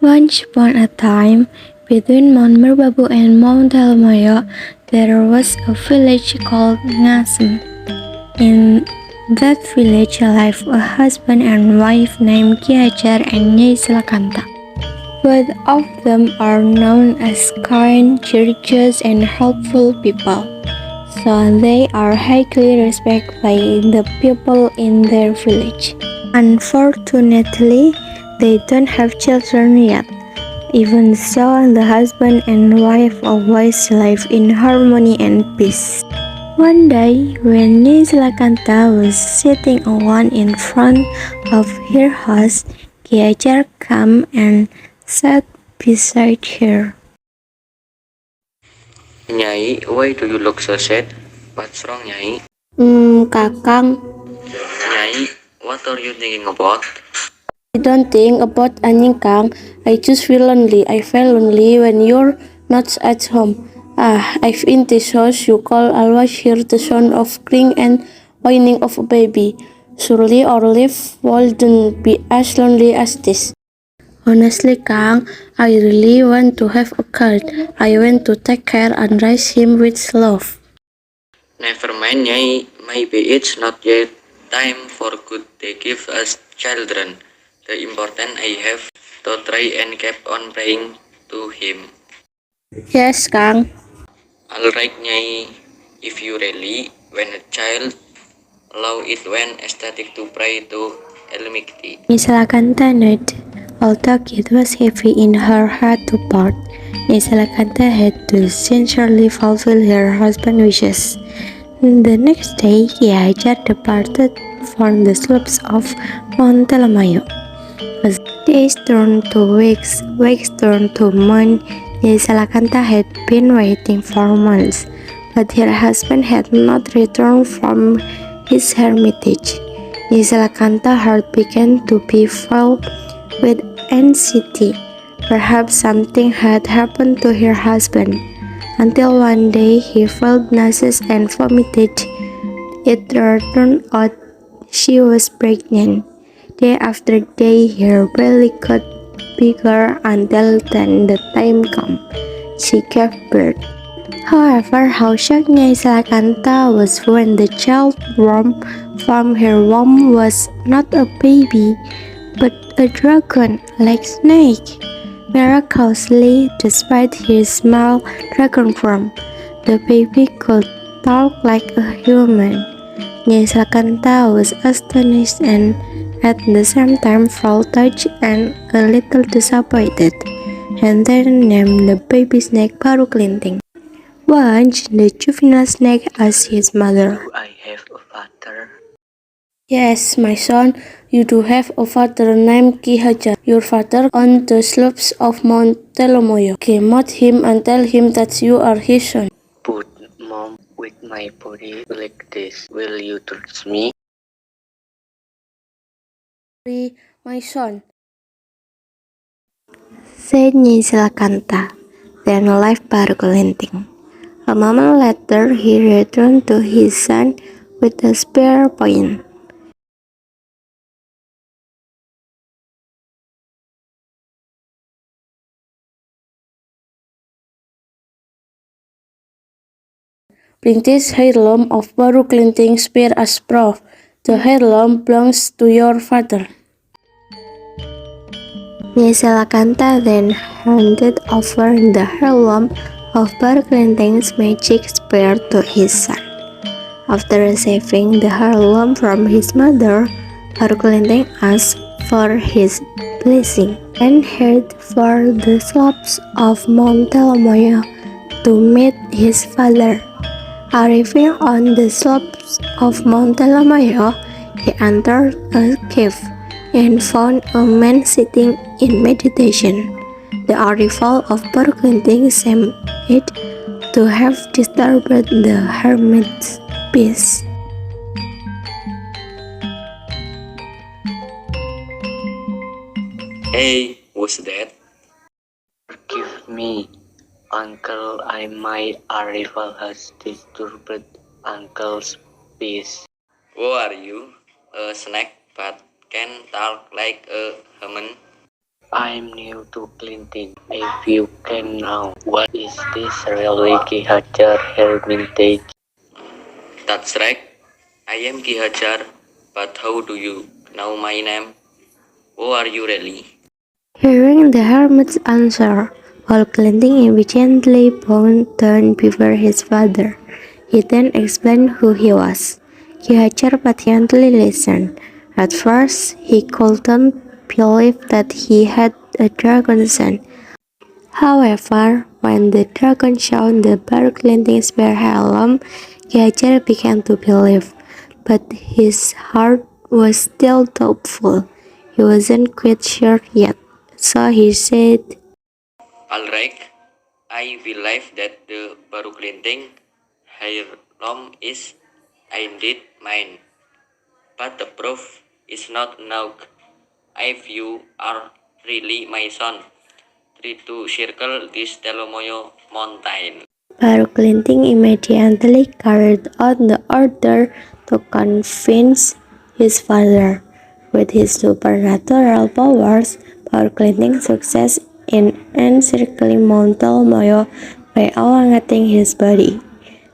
Once upon a time, between Mount Merbabu and Mount Telmayo, there was a village called Ngasem. In that village lived a husband and wife named Ki Hajar and Nyai Selakanta. Both of them are known as kind, courteous, and helpful people, so they are highly respected by the people in their village. Unfortunately, they don't have children yet. Even so, the husband and wife always live in harmony and peace. One day, when Nislakanta was sitting alone in front of her house, Kiajar came and sat beside her. Nyai, why do you look so sad? What's wrong, Nyai? Kakang, Nyai, what are you thinking about? I don't think about anything. I just feel lonely. I feel lonely when you're not at home. I've in this house you call always hear the sound of crying and whining of a baby. Surely our life wouldn't be as lonely as this. Honestly, Kang, I really want to have a cat. I want to take care and raise him with love. Never mind, Nyai. Maybe it's not yet time for good. They give us children. The important I have to try and keep on praying to him. Yes, Kang. Alright, Nyai. If you really when a child, allow it when aesthetic to pray to Elmikti. Nisalakanta nodded, although it was heavy in her heart to part. Nisalakanta had to sincerely fulfill her husband's wishes. The next day, Kiajar departed from the slopes of Mount Telamayo. As days turned to weeks, weeks turned to months, Nisalakanta had been waiting for months, but her husband had not returned from his hermitage. Nisalakanta heart began to be filled with anxiety. Perhaps something had happened to her husband, until one day he felt nauseous and vomited. It turned out she was pregnant. Day after day, her belly got bigger until then the time came. She gave birth. However, how shocked Salakanta was when the child born from her womb was not a baby, but a dragon like snake. Miraculously, despite his small dragon form, the baby could talk like a human. Nyai Salakanta was astonished and at the same time felt touched and a little disappointed, and then named the baby snake Baru Kelinting. Once, the juvenile snake asked his mother, Do I have a father? Yes, my son, you do have a father named Ki Hajar. Your father on the slopes of Mount Telomoyo. Meet him and tell him that you are his son. Put mom with my body like this. Will you trust me? My son. said Nyai Salakanta, then left Baru Kelinting. A moment later, he returned to his son with a spear point. Bring this heirloom of Baru Kelinting spear as proof. The heirloom belongs to your father. Nyai Salakanta then handed over the heirloom of Baru Kelinting's magic spear to his son. After receiving the heirloom from his mother, Baru Kelinting asked for his blessing and headed for the slopes of Mount Telomoyo to meet his father. Arriving on the slopes of Mount Telomoyo, he entered a cave and found a man sitting in meditation. The arrival of Baru Kelinting seemed to have disturbed the hermit's peace. Hey, who's that? Forgive me, Uncle. My arrival has disturbed Uncle's peace. Who are you? A snake, but can talk like a human. I'm new to cleaning. If you can know, what is this really Ki Hajar Hermitage? That's right. I am Ki Hajar, but how do you know my name? Who are you really? Hearing the hermit's answer, while Clinton immediately bowed down before his father, he then explained who he was. Kihacher patiently listened. At first, he couldn't believe that he had a dragon son. However, when the dragon showed the Baru Clinton's spare helm, Kihacher began to believe, but his heart was still doubtful. He wasn't quite sure yet. So he said, Alright, I believe that the baru clinting heirloom is indeed mine, but the proof is not now. If you are really my son, try to circle this Telomoyo mountain. Baru Clinton immediately carried out the order to convince his father. With his supernatural powers, Baru Clinton success in encircling Mount Telomoyo by elongating his body.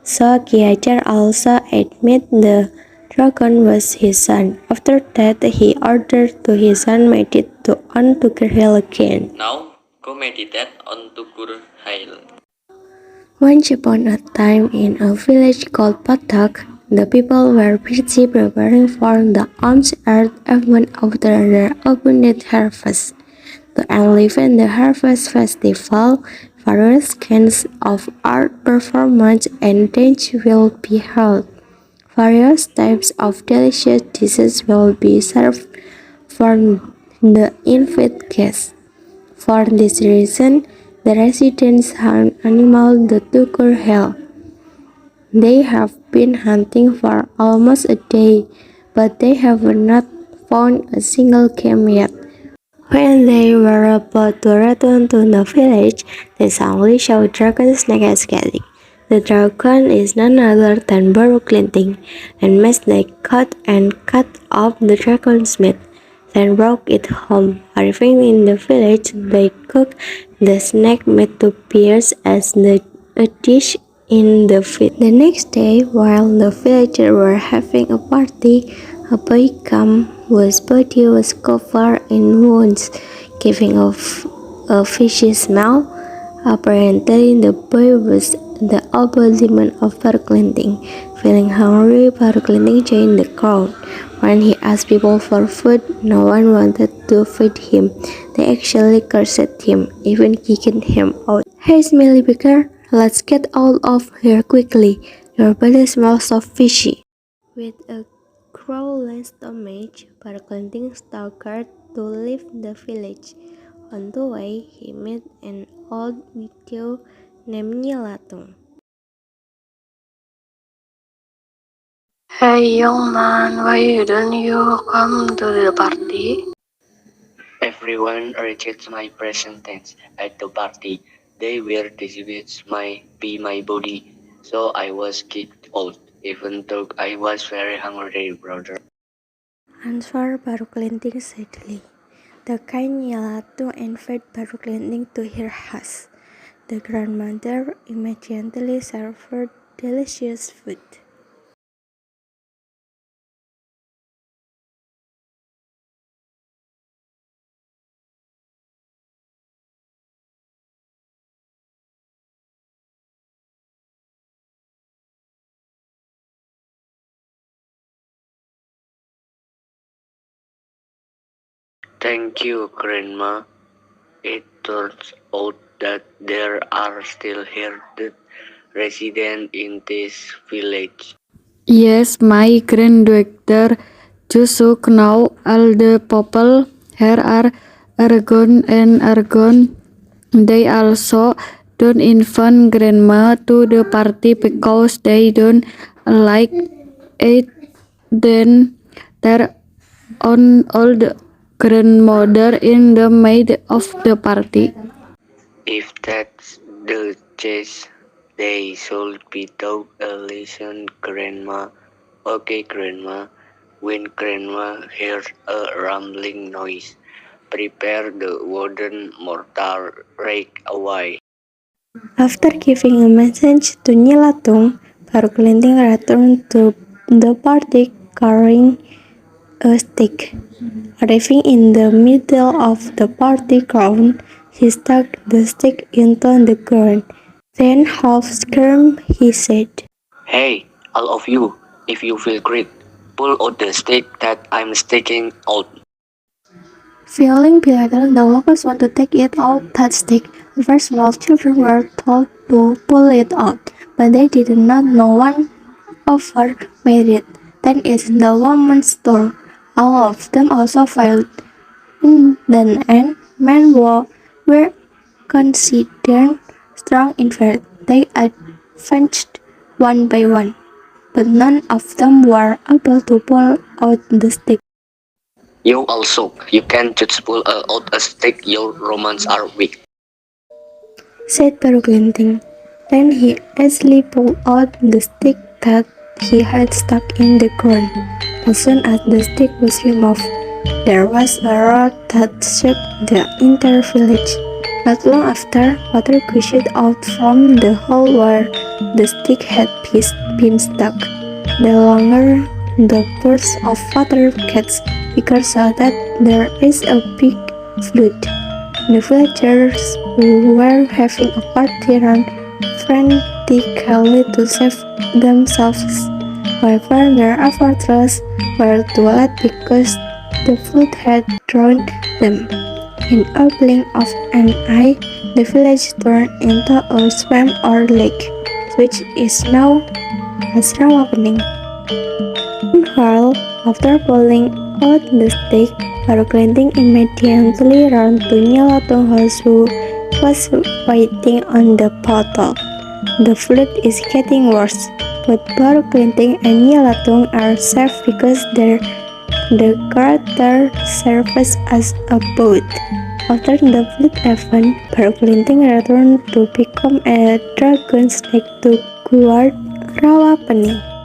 So Kiacher also admitted the dragon was his son. After that, he ordered to his son meditate on Tugur Hill again. Now, go meditate on Tugur Hill. Once upon a time, in a village called Patak, the people were busy preparing for the on-earth event after their abundant harvest. To enliven the harvest festival, various kinds of art performance and dance will be held. Various types of delicious dishes will be served for the invited guests. For this reason, the residents hunt animals the Tukur Hill. They have been hunting for almost a day, but they have not found a single game yet. When they were about to return to the village, they suddenly saw Dragon Snake escaping. The dragon is none other than Baru Clinting, and Miss Snake caught and cut off the dragon's meat, then brought it home. Arriving in the village, they cooked the snake meat to pierce as a dish in the village. The next day, while the villagers were having a party, a boy came whose body was covered in wounds, giving off a fishy smell. Apparently, the boy was the embodiment of Barclaycine. Feeling hungry, Barclaycine joined the crowd. When he asked people for food, no one wanted to feed him. They actually cursed him, even kicked him out. Hey, smelly beggar, let's get out of here quickly. Your body smells so fishy. With a growling stomach, Barclaycine staggered to leave the village. On the way, he met an old widow named Nyalatung. Hey young man, why don't you come to the party? Everyone rejects my presence at the party. They will dismiss my body. So I was kicked out, even though I was very hungry, brother. Answered Baruklinting sadly. The kind Nyalatung invited Baruklinting to her house. The grandmother immediately served her delicious food. Thank you, Grandma. It turns out that there are still here the residents in this village. Yes, my granddaughter Jusuk now all the people here are Argon and Argon. They also don't invite grandma to the party because they don't like it. Then there on all the grandmother in the middle of the party. If that's the case, they should be taught a lesson, Grandma. Okay, Grandma. When Grandma hears a rumbling noise, prepare the wooden mortar rake away. After giving a message to Nyalatung, Baru Kelinting returned to the party carrying a stick. Arriving in the middle of the party ground, he stuck the stick into the ground. Then, half screamed, he said, Hey, all of you, if you feel great, pull out the stick that I'm sticking out. Feeling belittled, the locals want to take it out that stick. The first small children were told to pull it out, but they did not know one over made it. Then it's the woman's turn. All of them also failed. Then and men were considered strong in faith. They advanced one by one, but none of them were able to pull out the stick. You also, you can't just pull out a stick, your Romans are weak. Said Baru Glinting. Then he hastily pulled out the stick that he had stuck in the ground. As soon as the stick was removed, there was a roar that shook the entire village. Not long after, water gushed out from the hole where the stick had been stuck. The longer the burst of water gets bigger so that there is a big flood. The villagers were having a party run frantically to save themselves. However, their efforts were too late because the flood had drowned them. In a blink of an eye, the village turned into a swamp or lake, which is now as Rawa. Meanwhile, after pulling out the stick, Baru Kelinting immediately ran to Nyalatung house who was waiting on the bottle. The flood is getting worse, but Baru Kelinting and Nyalatung are safe because the crater serves as a boat. After the flood event, Baru Kelinting returned to become a dragon snake to guard Rawa.